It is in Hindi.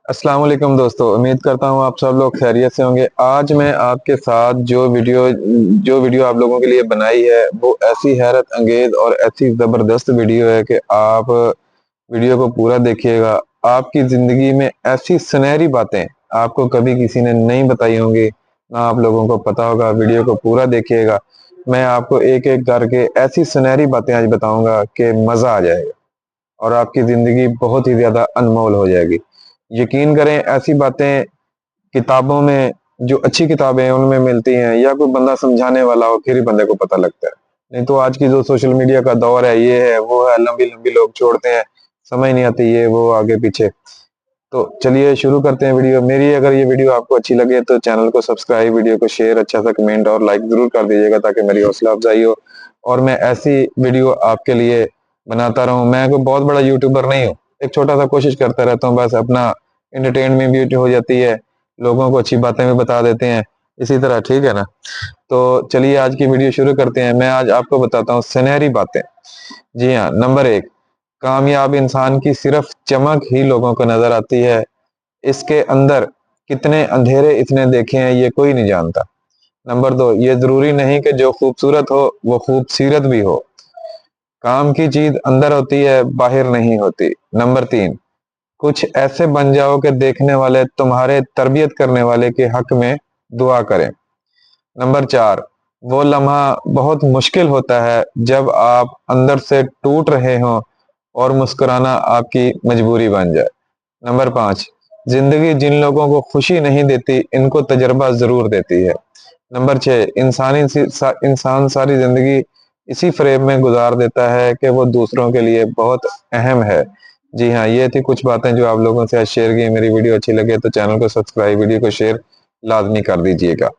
अस्सलाम वालेकुम दोस्तों, उम्मीद करता हूँ आप सब लोग खैरियत से होंगे। आज मैं आपके साथ जो वीडियो आप लोगों के लिए बनाई है वो ऐसी हैरत अंगेज और ऐसी ज़बरदस्त वीडियो है कि आप वीडियो को पूरा देखिएगा। आपकी ज़िंदगी में ऐसी सुनहरी बातें आपको कभी किसी ने नहीं बताई होंगी, ना आप लोगों को पता होगा। वीडियो को पूरा देखिएगा। मैं आपको एक एक करके ऐसी सुनहरी बातें आज बताऊंगा कि मज़ा आ जाएगा और आपकी ज़िंदगी बहुत ही ज़्यादा अनमोल हो जाएगी। यकीन करें, ऐसी बातें किताबों में, जो अच्छी किताबें हैं उनमें मिलती हैं, या कोई बंदा समझाने वाला हो फिर ही बंदे को पता लगता है। नहीं तो आज की जो सोशल मीडिया का दौर है, ये है वो है, लंबी लंबी लोग छोड़ते हैं, समझ नहीं आती ये वो आगे पीछे। तो चलिए शुरू करते हैं वीडियो। मेरी अगर ये वीडियो आपको अच्छी लगे तो चैनल को सब्सक्राइब, वीडियो को शेयर, अच्छा सा कमेंट और लाइक जरूर कर दीजिएगा ताकि मेरी हौसला अफजाई हो और मैं ऐसी वीडियो आपके लिए बनाता रहूं। मैं कोई बहुत बड़ा यूट्यूबर नहीं हूँ, एक छोटा सा कोशिश करता रहता हूँ, बस अपना एंटरटेनमेंट भी हो जाती है, लोगों को अच्छी बातें भी बता देते हैं इसी तरह, ठीक है ना। तो चलिए आज की वीडियो शुरू करते हैं। मैं आज आपको बताता हूँ सुनहरी बातें। जी हाँ, नंबर एक, कामयाब इंसान की सिर्फ चमक ही लोगों को नजर आती है, इसके अंदर कितने अंधेरे इसने देखे हैं ये कोई नहीं जानता। नंबर दो, ये जरूरी नहीं कि जो खूबसूरत हो वो खूबसीरत भी हो, काम की चीज अंदर होती है, बाहर नहीं होती। नंबर तीन, कुछ ऐसे बन जाओ कि देखने वाले तुम्हारे तरबियत करने वाले के हक में दुआ करें। नंबर चार, वो लम्हा बहुत मुश्किल होता है जब आप अंदर से टूट रहे हो और मुस्कुराना आपकी मजबूरी बन जाए। नंबर पाँच, जिंदगी जिन लोगों को खुशी नहीं देती इनको तजर्बा जरूर देती है। नंबर छः, इंसान सारी जिंदगी इसी फ्रेम में गुजार देता है कि वो दूसरों के लिए बहुत अहम है। जी हाँ, ये थी कुछ बातें जो आप लोगों से आज शेयर की। मेरी वीडियो अच्छी लगे तो चैनल को सब्सक्राइब, वीडियो को शेयर लाजमी कर दीजिएगा।